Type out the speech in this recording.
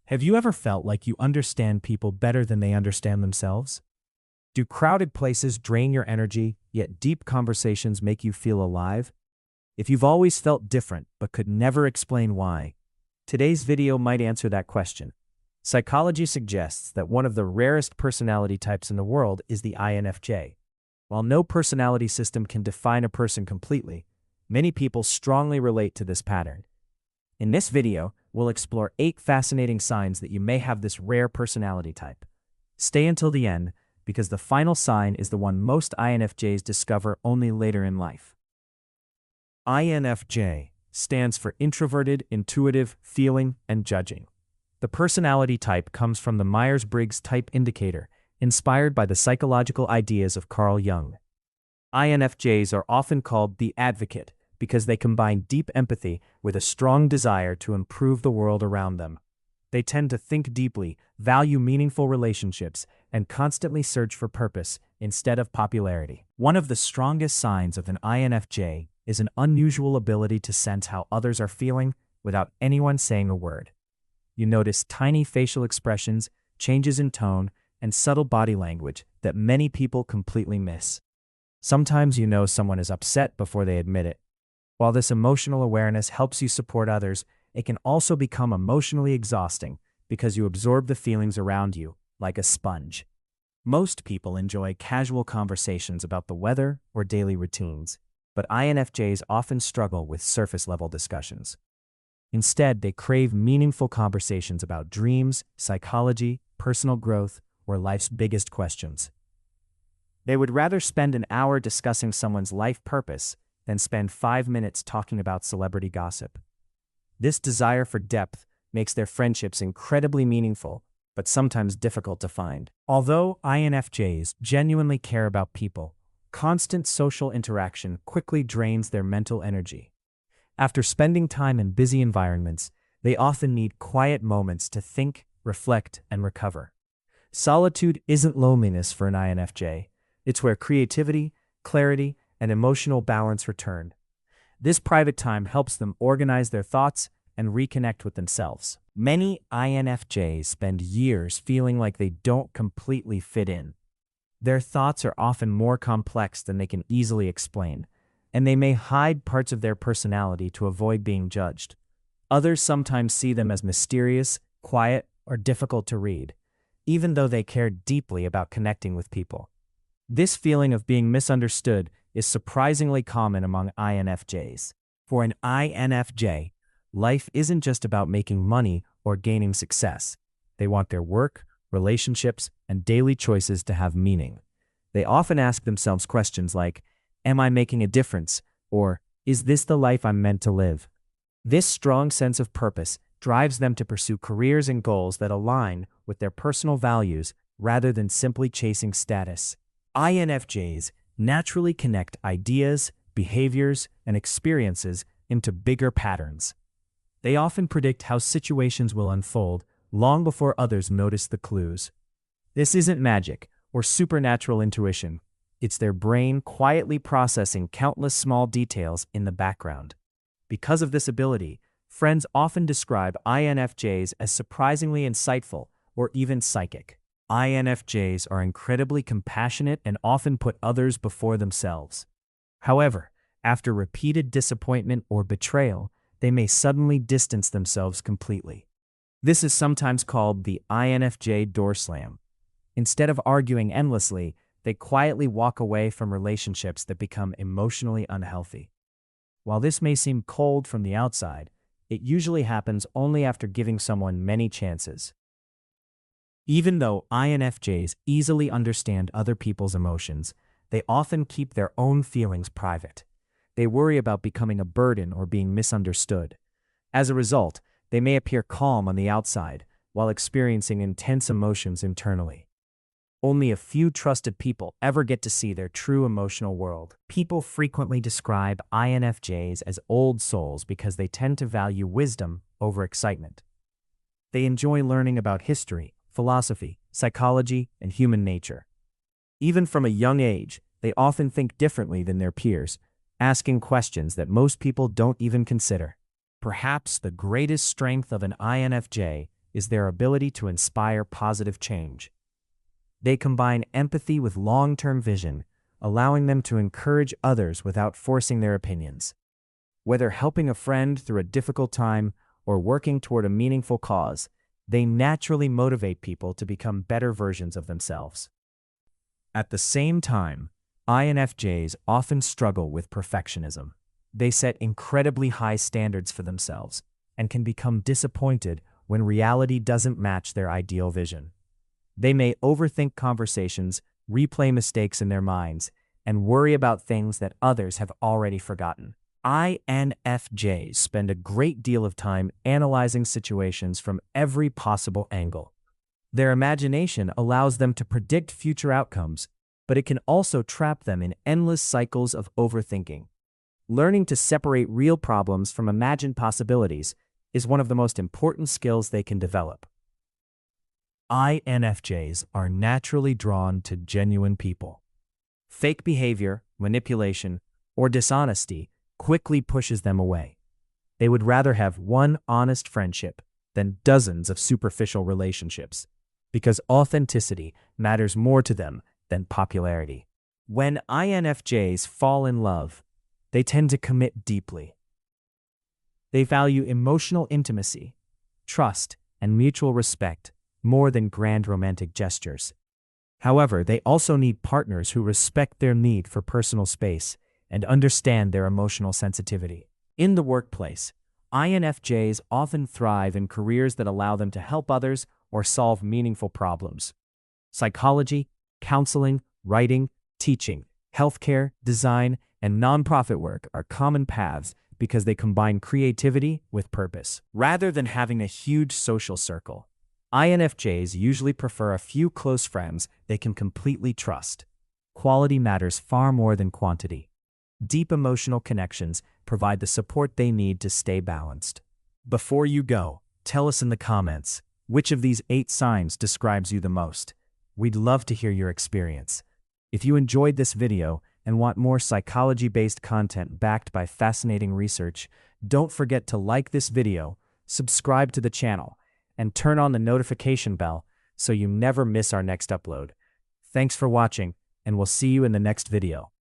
Have you ever felt like you understand people better than they understand themselves? Do crowded places drain your energy, yet deep conversations make you feel alive? If you've always felt different but could never explain why, today's video might answer that question. Psychology suggests that one of the rarest personality types in the world is the INFJ. While no personality system can define a person completely, many people strongly relate to this pattern. In this video, we'll explore 8 fascinating signs that you may have this rare personality type. Stay until the end, because the final sign is the one most INFJs discover only later in life. INFJ stands for introverted, intuitive, feeling, and judging. The personality type comes from the Myers-Briggs Type Indicator, inspired by the psychological ideas of Carl Jung. INFJs are often called the advocate because they combine deep empathy with a strong desire to improve the world around them. They tend to think deeply, value meaningful relationships, and constantly search for purpose instead of popularity. One of the strongest signs of an INFJ is an unusual ability to sense how others are feeling without anyone saying a word. You notice tiny facial expressions, changes in tone, and subtle body language that many people completely miss. Sometimes you know someone is upset before they admit it. While this emotional awareness helps you support others, it can also become emotionally exhausting because you absorb the feelings around you like a sponge. Most people enjoy casual conversations about the weather or daily routines, but INFJs often struggle with surface-level discussions. Instead, they crave meaningful conversations about dreams, psychology, personal growth, or life's biggest questions. They would rather spend an hour discussing someone's life purpose than spend 5 minutes talking about celebrity gossip. This desire for depth makes their friendships incredibly meaningful, but sometimes difficult to find. Although INFJs genuinely care about people, constant social interaction quickly drains their mental energy. After spending time in busy environments, they often need quiet moments to think, reflect, and recover. Solitude isn't loneliness for an INFJ. It's where creativity, clarity, and emotional balance return. This private time helps them organize their thoughts and reconnect with themselves. Many INFJs spend years feeling like they don't completely fit in. Their thoughts are often more complex than they can easily explain, and they may hide parts of their personality to avoid being judged. Others sometimes see them as mysterious, quiet, or difficult to read, even though they care deeply about connecting with people. This feeling of being misunderstood is surprisingly common among INFJs. For an INFJ, life isn't just about making money or gaining success. They want their work, relationships, and daily choices to have meaning. They often ask themselves questions like, "Am I making a difference?" or "Is this the life I'm meant to live?" This strong sense of purpose drives them to pursue careers and goals that align with their personal values rather than simply chasing status. INFJs naturally connect ideas, behaviors, and experiences into bigger patterns. They often predict how situations will unfold long before others notice the clues. This isn't magic or supernatural intuition. It's their brain quietly processing countless small details in the background. Because of this ability, friends often describe INFJs as surprisingly insightful or even psychic. INFJs are incredibly compassionate and often put others before themselves. However, after repeated disappointment or betrayal, they may suddenly distance themselves completely. This is sometimes called the INFJ door slam. Instead of arguing endlessly, they quietly walk away from relationships that become emotionally unhealthy. While this may seem cold from the outside, it usually happens only after giving someone many chances. Even though INFJs easily understand other people's emotions, they often keep their own feelings private. They worry about becoming a burden or being misunderstood. As a result, they may appear calm on the outside while experiencing intense emotions internally. Only a few trusted people ever get to see their true emotional world. People frequently describe INFJs as old souls because they tend to value wisdom over excitement. They enjoy learning about history, philosophy, psychology, and human nature. Even from a young age, they often think differently than their peers, asking questions that most people don't even consider. Perhaps the greatest strength of an INFJ is their ability to inspire positive change. They combine empathy with long-term vision, allowing them to encourage others without forcing their opinions. Whether helping a friend through a difficult time or working toward a meaningful cause, they naturally motivate people to become better versions of themselves. At the same time, INFJs often struggle with perfectionism. They set incredibly high standards for themselves and can become disappointed when reality doesn't match their ideal vision. They may overthink conversations, replay mistakes in their minds, and worry about things that others have already forgotten. INFJs spend a great deal of time analyzing situations from every possible angle. Their imagination allows them to predict future outcomes, but it can also trap them in endless cycles of overthinking. Learning to separate real problems from imagined possibilities is one of the most important skills they can develop. INFJs are naturally drawn to genuine people. Fake behavior, manipulation, or dishonesty quickly pushes them away. They would rather have one honest friendship than dozens of superficial relationships, because authenticity matters more to them than popularity. When INFJs fall in love, they tend to commit deeply. They value emotional intimacy, trust, and mutual respect more than grand romantic gestures. However, they also need partners who respect their need for personal space and understand their emotional sensitivity. In the workplace, INFJs often thrive in careers that allow them to help others or solve meaningful problems. Psychology, counseling, writing, teaching, healthcare, design, and nonprofit work are common paths because they combine creativity with purpose. Rather than having a huge social circle, INFJs usually prefer a few close friends they can completely trust. Quality matters far more than quantity. Deep emotional connections provide the support they need to stay balanced. Before you go, tell us in the comments, which of these 8 signs describes you the most? We'd love to hear your experience. If you enjoyed this video and want more psychology-based content backed by fascinating research, don't forget to like this video, subscribe to the channel, and turn on the notification bell so you never miss our next upload. Thanks for watching, and we'll see you in the next video.